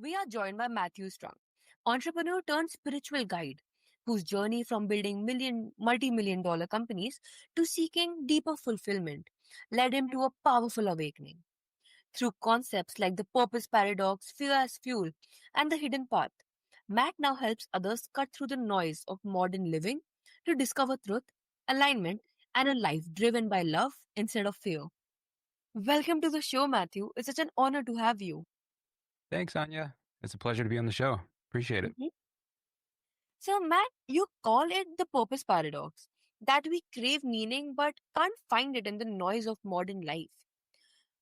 we are joined by Matthew Strunk, entrepreneur turned spiritual guide, whose journey from building multi-million dollar companies to seeking deeper fulfillment led him to a powerful awakening. Through concepts like the purpose paradox, fear as fuel, and the hidden path, Matt now helps others cut through the noise of modern living to discover truth, alignment, and a life driven by love instead of fear. Welcome to the show, Matthew. It's such an honor to have you. Thanks, Anya. It's a pleasure to be on the show. Appreciate it. Mhm. So, Matt, you call it the purpose paradox that we crave meaning but can't find it in the noise of modern life.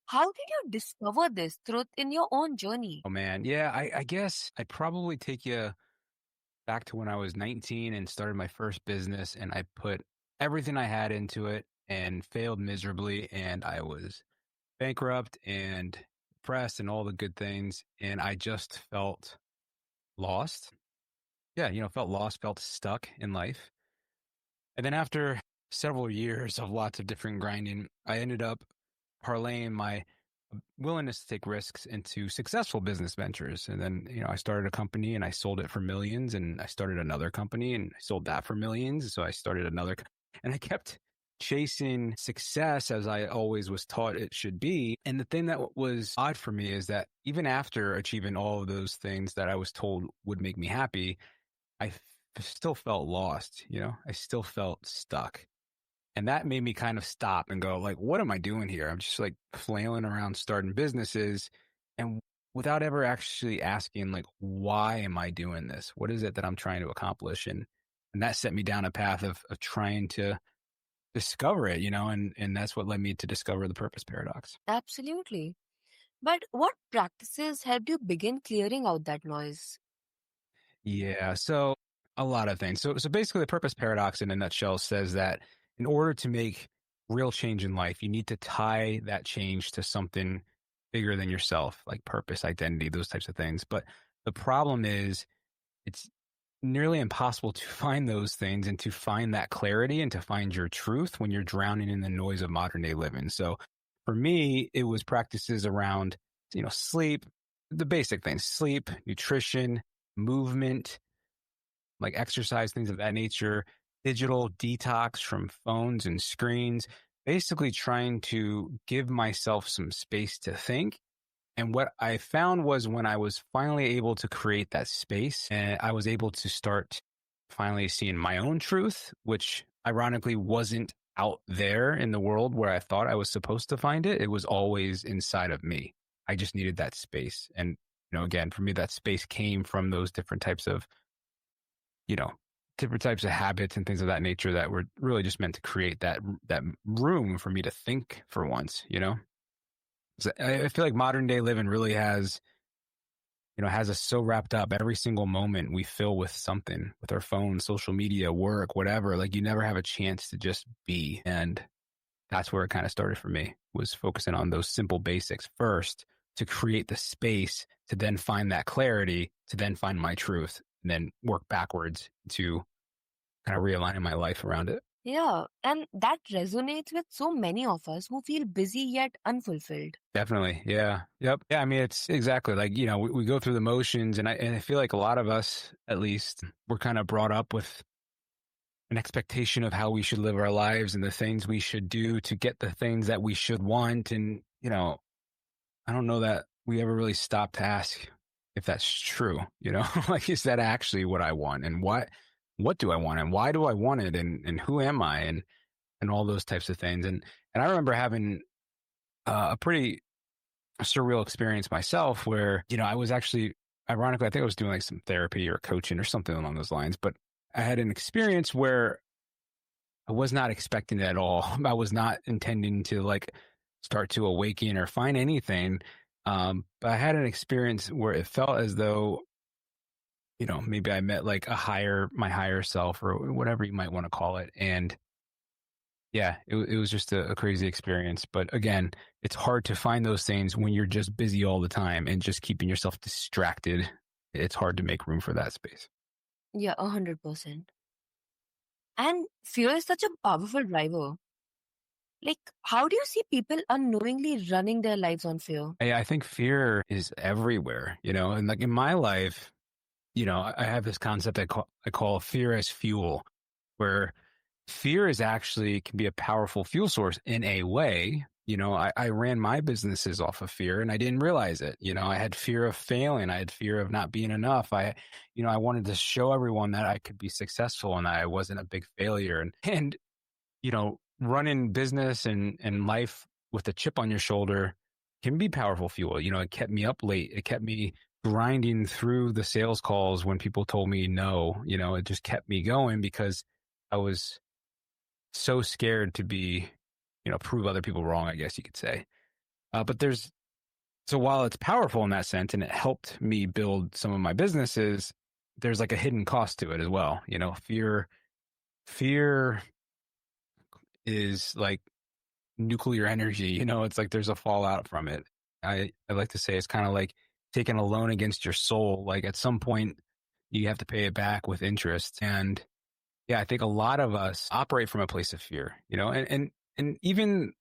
How did you discover this truth in your own journey? Oh, man. Yeah, I guess I'd probably take you back to when I was 19 and started my first business, and I put everything I had into it and failed miserably. And I was bankrupt and depressed and all the good things. And I just felt lost. Yeah, felt lost, felt stuck in life. And then after several years of lots of different grinding, I ended up parlaying my willingness to take risks into successful business ventures. And then, I started a company and I sold it for millions, and I started another company and I sold that for millions. So I started another, and I kept chasing success as I always was taught it should be. And the thing that was odd for me is that even after achieving all of those things that I was told would make me happy, I still felt lost, I still felt stuck. And that made me kind of stop and go, like, what am I doing here? I'm just like flailing around starting businesses, and without ever actually asking, like, why am I doing this? What is it that I'm trying to accomplish? And that set me down a path of trying to discover it, and that's what led me to discover the purpose paradox. Absolutely. But what practices helped you begin clearing out that noise? Yeah. So a lot of things. So basically the purpose paradox in a nutshell says that in order to make real change in life, you need to tie that change to something bigger than yourself, like purpose, identity, those types of things. But the problem is it's nearly impossible to find those things and to find that clarity and to find your truth when you're drowning in the noise of modern day living. So for me, it was practices around, sleep, the basic things, sleep, nutrition, movement, like exercise, things of that nature, digital detox from phones and screens, basically trying to give myself some space to think. And what I found was when I was finally able to create that space, and I was able to start finally seeing my own truth, which ironically wasn't out there in the world where I thought I was supposed to find it. It was always inside of me. I just needed that space. And, again, for me, that space came from those different types of habits and things of that nature that were really just meant to create that room for me to think for once, So I feel like modern day living really has us so wrapped up. Every single moment we fill with something, with our phone, social media, work, whatever. Like you never have a chance to just be. And that's where it kind of started for me, was focusing on those simple basics first to create the space to then find that clarity, to then find my truth, and then work backwards to kind of realigning my life around it. Yeah, and that resonates with so many of us who feel busy yet unfulfilled. Definitely. Yeah. Yep. Yeah. I mean, it's exactly like, we go through the motions, and I feel like a lot of us, at least, we're kind of brought up with an expectation of how we should live our lives and the things we should do to get the things that we should want. And, I don't know that we ever really stop to ask if that's true, like, is that actually what I want? And what do I want? And why do I want it? And who am I? And all those types of things. And I remember having a pretty surreal experience myself where, I was actually, ironically, I think I was doing like some therapy or coaching or something along those lines, but I had an experience where I was not expecting it at all. I was not intending to like start to awaken or find anything. But I had an experience where it felt as though, maybe I met like my higher self or whatever you might want to call it. And yeah, it was just a crazy experience. But again, it's hard to find those things when you're just busy all the time and just keeping yourself distracted. It's hard to make room for that space. Yeah, 100%. And fear is such a powerful driver. Like, how do you see people unknowingly running their lives on fear? I think fear is everywhere, and like in my life, I have this concept I call fear as fuel, where fear is actually can be a powerful fuel source in a way. I ran my businesses off of fear and I didn't realize it. I had fear of failing. I had fear of not being enough. I wanted to show everyone that I could be successful and that I wasn't a big failure. And running business and life with a chip on your shoulder can be powerful fuel. It kept me up late. It kept me grinding through the sales calls when people told me no. It just kept me going because I was so scared to be, prove other people wrong, I guess you could say. But so while it's powerful in that sense and it helped me build some of my businesses, there's like a hidden cost to it as well. Fear is like nuclear energy. It's like there's a fallout from it. I like to say it's kind of like taking a loan against your soul. Like at some point, you have to pay it back with interest. And yeah, I think a lot of us operate from a place of fear, and even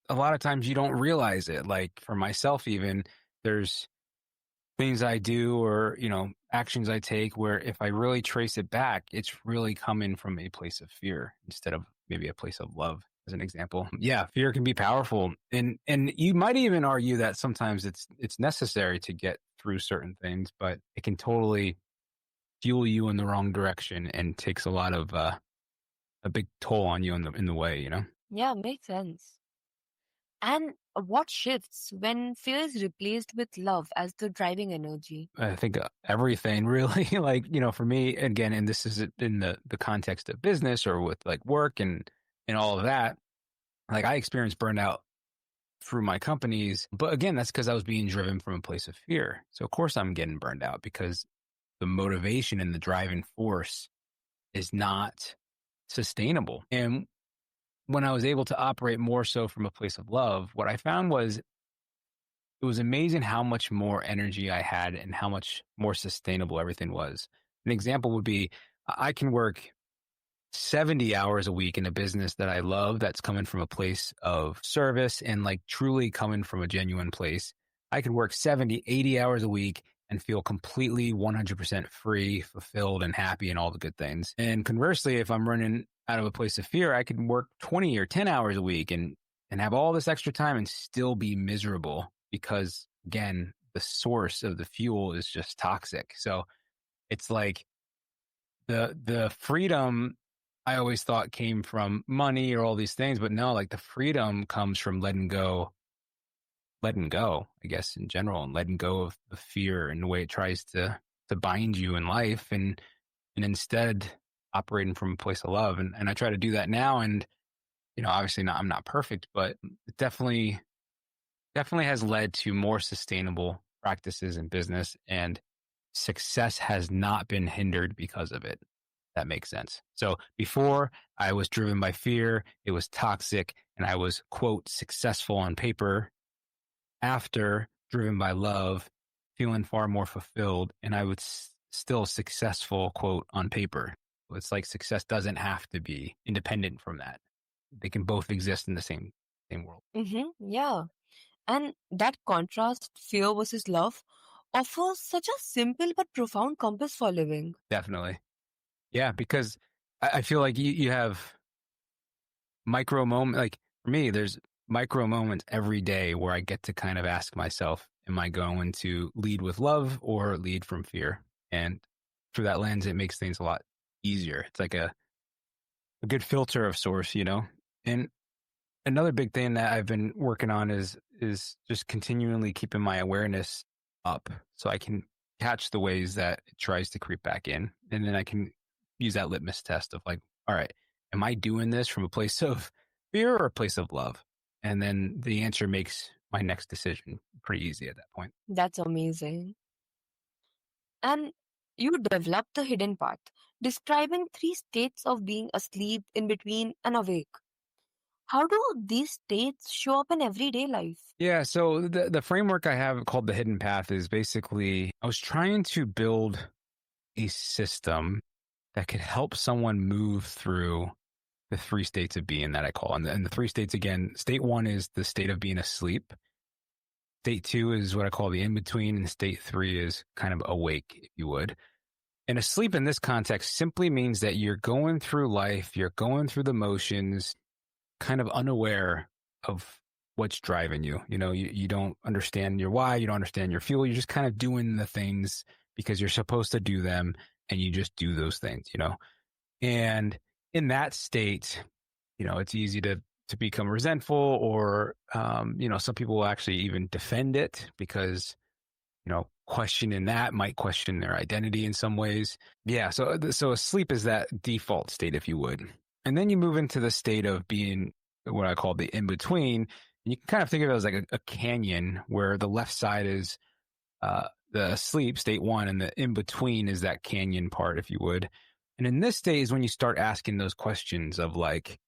a lot of times you don't realize it. Like for myself, even there's things I do or, actions I take where if I really trace it back, it's really coming from a place of fear instead of maybe a place of love, as an example. Yeah, fear can be powerful. And you might even argue that sometimes it's necessary to get through certain things, but it can totally fuel you in the wrong direction and takes a lot of a big toll on you in the way. Yeah, makes sense. And what shifts when fear is replaced with love as the driving energy? I think everything really, like, for me, again, and this is in the context of business or with like work and all of that, like I experienced burnout through my companies. But again, that's because I was being driven from a place of fear. So of course I'm getting burned out because the motivation and the driving force is not sustainable. And when I was able to operate more so from a place of love, what I found was it was amazing how much more energy I had and how much more sustainable everything was. An example would be I can work 70 hours a week in a business that I love that's coming from a place of service and like truly coming from a genuine place. I could work 70, 80 hours a week and feel completely 100% free, fulfilled, and happy and all the good things. And conversely, if I'm running out of a place of fear, I could work 20 or 10 hours a week and have all this extra time and still be miserable because, again, the source of the fuel is just toxic. So it's like the freedom I always thought came from money or all these things, but no, like the freedom comes from letting go, I guess, in general, and letting go of the fear and the way it tries to bind you in life and instead operating from a place of love. And I try to do that now. And, obviously I'm not perfect, but it definitely has led to more sustainable practices in business and success has not been hindered because of it. That makes sense. So before I was driven by fear, it was toxic and I was quote successful on paper. After driven by love, feeling far more fulfilled and I was still successful quote on paper. It's like success doesn't have to be independent from that. They can both exist in the same world. Yeah. And that contrast, fear versus love, offers such a simple but profound compass for living. Definitely. Yeah, because I feel like you have micro moment. Like for me, there's micro moments every day where I get to kind of ask myself, am I going to lead with love or lead from fear? And through that lens, it makes things a lot easier. It's like a good filter of source. And another big thing that I've been working on is just continually keeping my awareness up so I can catch the ways that it tries to creep back in. And then I can use that litmus test of like, all right, am I doing this from a place of fear or a place of love? And then the answer makes my next decision pretty easy at that point. That's amazing. And you develop the hidden path, describing three states of being asleep, in between, and awake. How do these states show up in everyday life? Yeah, so the framework I have called the hidden path is basically I was trying to build a system that could help someone move through the three states of being that I call. And the three states, again, state one is the state of being asleep. State two is what I call the in between. And state three is kind of awake, if you would. And asleep in this context simply means that you're going through life, you're going through the motions, kind of unaware of what's driving you. You don't understand your why, you don't understand your fuel. You're just kind of doing the things because you're supposed to do them, and you just do those things. And in that state, it's easy to become resentful, or some people will actually even defend it because questioning that might question their identity in some ways. Yeah. So asleep is that default state, if you would. And then you move into the state of being what I call the in between. You can kind of think of it as like a canyon where the left side is the sleep, state one, and the in between is that canyon part, if you would. And in this state is when you start asking those questions of like,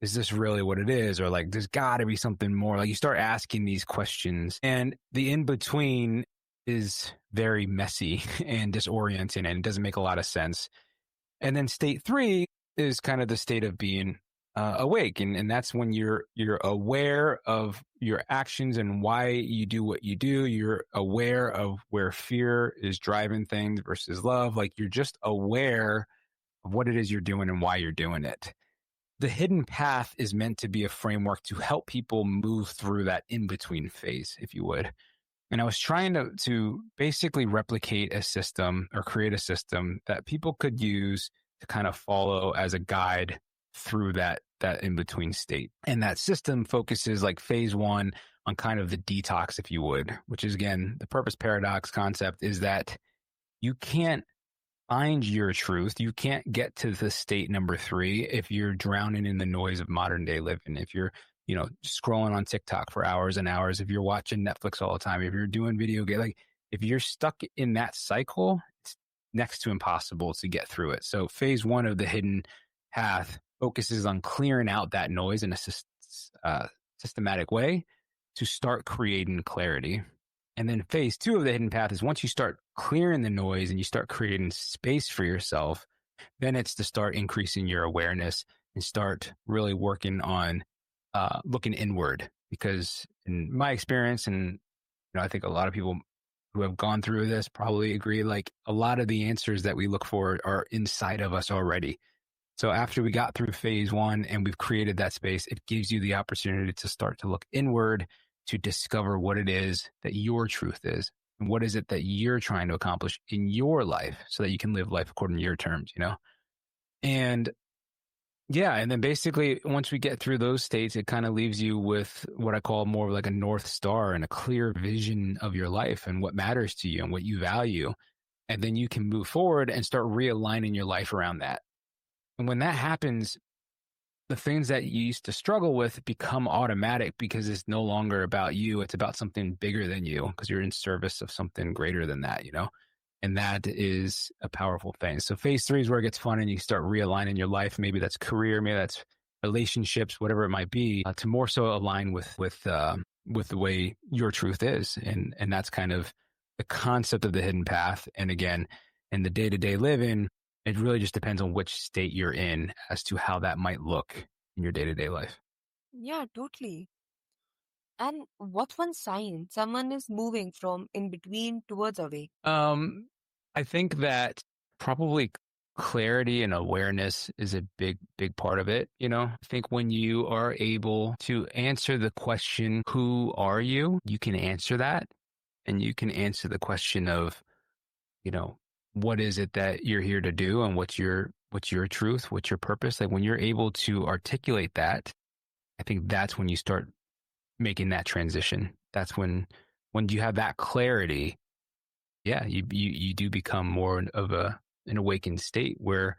is this really what it is? Or like, there's got to be something more. Like you start asking these questions, and the in between is very messy and disorienting, and it doesn't make a lot of sense. And then state three is kind of the state of being awake, and that's when you're aware of your actions and why you do what you do. You're aware of where fear is driving things versus love. Like you're just aware of what it is you're doing and why you're doing it. The hidden path is meant to be a framework to help people move through that in-between phase, if you would. And I was trying to basically replicate a system or create a system that people could use to kind of follow as a guide through that in-between state. And that system focuses, like phase one, on kind of the detox, if you would, which is, again, the purpose paradox concept is that you can't find your truth. You can't get to the state number three if you're drowning in the noise of modern day living. If you're, scrolling on TikTok for hours and hours, if you're watching Netflix all the time, if you're doing video game, like if you're stuck in that cycle, it's next to impossible to get through it. So phase one of the hidden path focuses on clearing out that noise in a systematic way to start creating clarity. And then phase two of the hidden path is once you start clearing the noise and you start creating space for yourself, then it's to start increasing your awareness and start really working on looking inward. Because in my experience, and I think a lot of people who have gone through this probably agree, like a lot of the answers that we look for are inside of us already. So after we got through phase one and we've created that space, it gives you the opportunity to start to look inward, to discover what it is that your truth is. And what is it that you're trying to accomplish in your life so that you can live life according to your terms, And yeah, and then basically once we get through those states, it kind of leaves you with what I call more of like a North Star and a clear vision of your life and what matters to you and what you value. And then you can move forward and start realigning your life around that. And when that happens, the things that you used to struggle with become automatic because it's no longer about you. It's about something bigger than you because you're in service of something greater than that, And that is a powerful thing. So phase three is where it gets fun and you start realigning your life. Maybe that's career, maybe that's relationships, whatever it might be, to more so align with the way your truth is. And that's kind of the concept of the hidden path. And again, in the day-to-day living, it really just depends on which state you're in as to how that might look in your day-to-day life. Yeah, totally. And what's one sign someone is moving from in between towards awake? I think that probably clarity and awareness is a big part of it. I think when you are able to answer the question, who are you? You can answer that, and you can answer the question of, what is it that you're here to do, and what's your truth, what's your purpose? Like when you're able to articulate that, I think that's when you start making that transition. That's when you have that clarity, yeah, you do become more of an awakened state where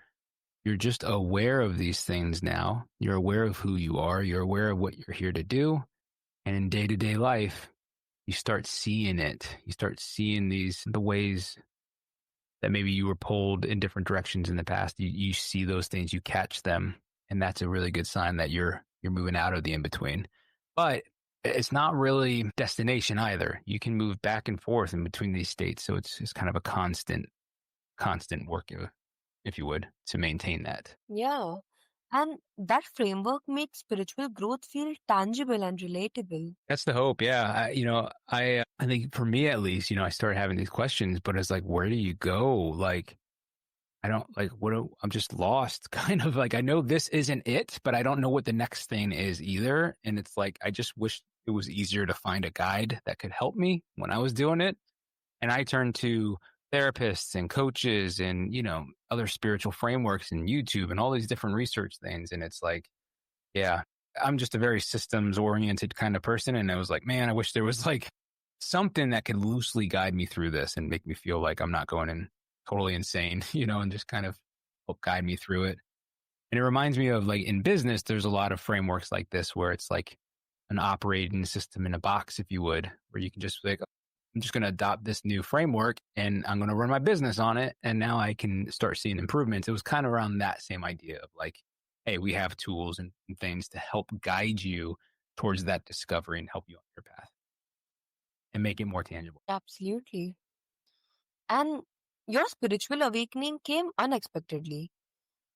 you're just aware of these things now. You're aware of who you are. You're aware of what you're here to do. And in day-to-day life, you start seeing it. You start seeing the ways that maybe you were pulled in different directions in the past. You see those things, you catch them. And that's a really good sign that you're moving out of the in-between. But it's not really destination either. You can move back and forth in between these states. So it's kind of a constant work, if you would, to maintain that. Yeah. And that framework makes spiritual growth feel tangible and relatable. That's the hope. Yeah. I think for me at least, I started having these questions, but it's like, where do you go? Like, I don't like I'm just lost kind of like I know this isn't it, but I don't know what the next thing is either. And it's like I just wish it was easier to find a guide that could help me when I was doing it. And I turned to therapists and coaches and, other spiritual frameworks and YouTube and all these different research things. And it's like, yeah, I'm just a very systems oriented kind of person. And I was like, man, I wish there was like something that could loosely guide me through this and make me feel like I'm not going in totally insane, and just kind of help guide me through it. And it reminds me of like in business, there's a lot of frameworks like this where it's like an operating system in a box, if you would, where you can just like, I'm just going to adopt this new framework and I'm going to run my business on it. And now I can start seeing improvements. It was kind of around that same idea of like, hey, we have tools and things to help guide you towards that discovery and help you on your path and make it more tangible. Absolutely. And your spiritual awakening came unexpectedly.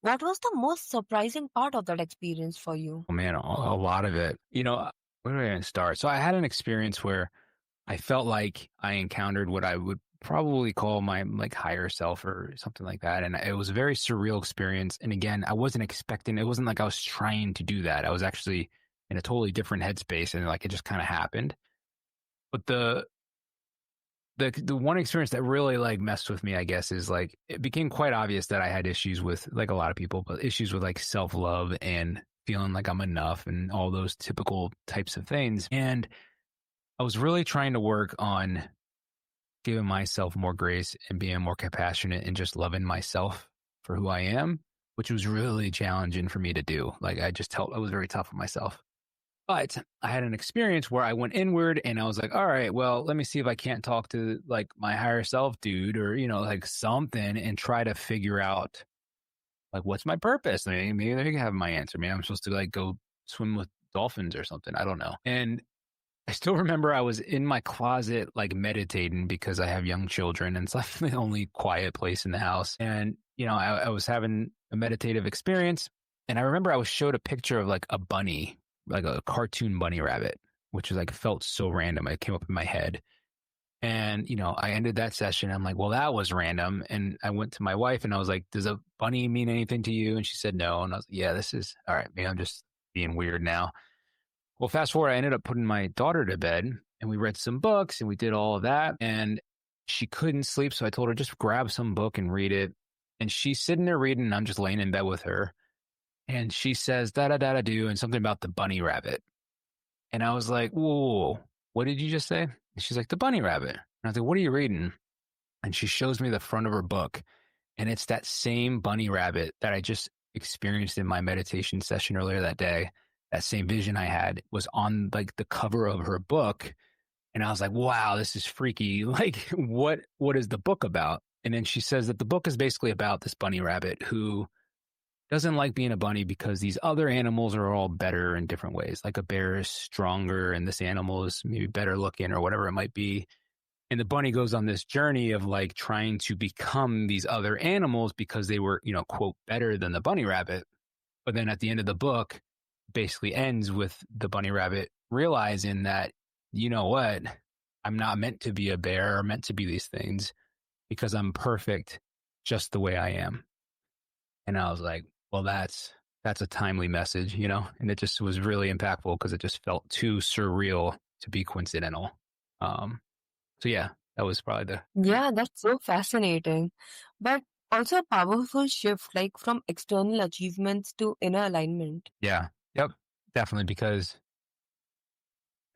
What was the most surprising part of that experience for you? Oh man, a lot of it. Where do I even start? So I had an experience where I felt like I encountered what I would probably call my like higher self or something like that. And it was a very surreal experience. And again, I wasn't expecting, it wasn't like I was trying to do that. I was actually in a totally different headspace and like it just kind of happened. But the one experience that really like messed with me, I guess, is like it became quite obvious that I had issues with like a lot of people, but issues with like self-love and feeling like I'm enough and all those typical types of things. And I was really trying to work on giving myself more grace and being more compassionate and just loving myself for who I am, which was really challenging for me to do. Like I just felt I was very tough on myself. But I had an experience where I went inward and I was like, all right, well, let me see if I can't talk to like my higher self dude or, like something and try to figure out like what's my purpose. I mean, maybe they can have my answer. Maybe I'm supposed to like go swim with dolphins or something. I don't know. And I still remember I was in my closet, like meditating because I have young children and it's like the only quiet place in the house. And, I was having a meditative experience. And I remember I was showed a picture of like a bunny, like a cartoon bunny rabbit, which was like felt so random. It came up in my head. And, I ended that session. I'm like, well, that was random. And I went to my wife and I was like, does a bunny mean anything to you? And she said no. And I was like, yeah, this is all right. Maybe I'm just being weird now. Well, fast forward, I ended up putting my daughter to bed and we read some books and we did all of that. And she couldn't sleep. So I told her, just grab some book and read it. And she's sitting there reading and I'm just laying in bed with her. And she says, da da da da do, and something about the bunny rabbit. And I was like, whoa, what did you just say? And she's like, the bunny rabbit. And I was like, what are you reading? And she shows me the front of her book. And it's that same bunny rabbit that I just experienced in my meditation session earlier that day. That same vision I had was on like the cover of her book. And I was like, wow, this is freaky. Like, what is the book about? And then she says that the book is basically about this bunny rabbit who doesn't like being a bunny because these other animals are all better in different ways. Like a bear is stronger and this animal is maybe better looking or whatever it might be. And the bunny goes on this journey of like trying to become these other animals because they were, quote, better than the bunny rabbit. But then at the end of the book, basically ends with the bunny rabbit realizing that, you know what, I'm not meant to be a bear or meant to be these things because I'm perfect just the way I am. And I was like, well, that's a timely message, and it just was really impactful because it just felt too surreal to be coincidental. So yeah, that was probably Yeah, that's so fascinating. But also a powerful shift, like from external achievements to inner alignment. yeah, yep, definitely because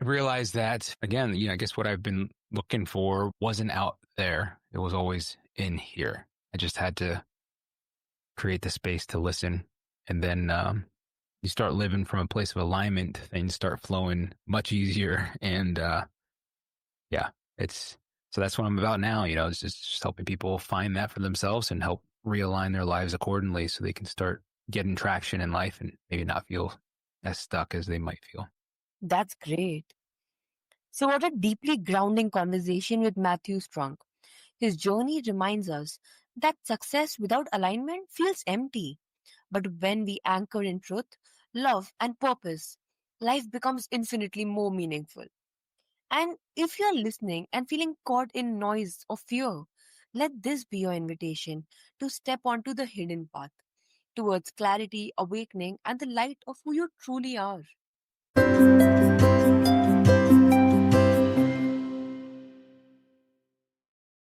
I realized that again, I guess what I've been looking for wasn't out there. It was always in here. I just had to create the space to listen. And then you start living from a place of alignment, things start flowing much easier. And yeah, it's so that's what I'm about now. It's just helping people find that for themselves and help realign their lives accordingly so they can start getting traction in life and maybe not feel as stuck as they might feel. That's great. So, what a deeply grounding conversation with Matthew Strunk. His journey reminds us that success without alignment feels empty, But when we anchor in truth, love, and purpose, life becomes infinitely more meaningful. And if you're listening and feeling caught in noise or fear, let this be your invitation to step onto the hidden path towards clarity, awakening, and the light of who you truly are.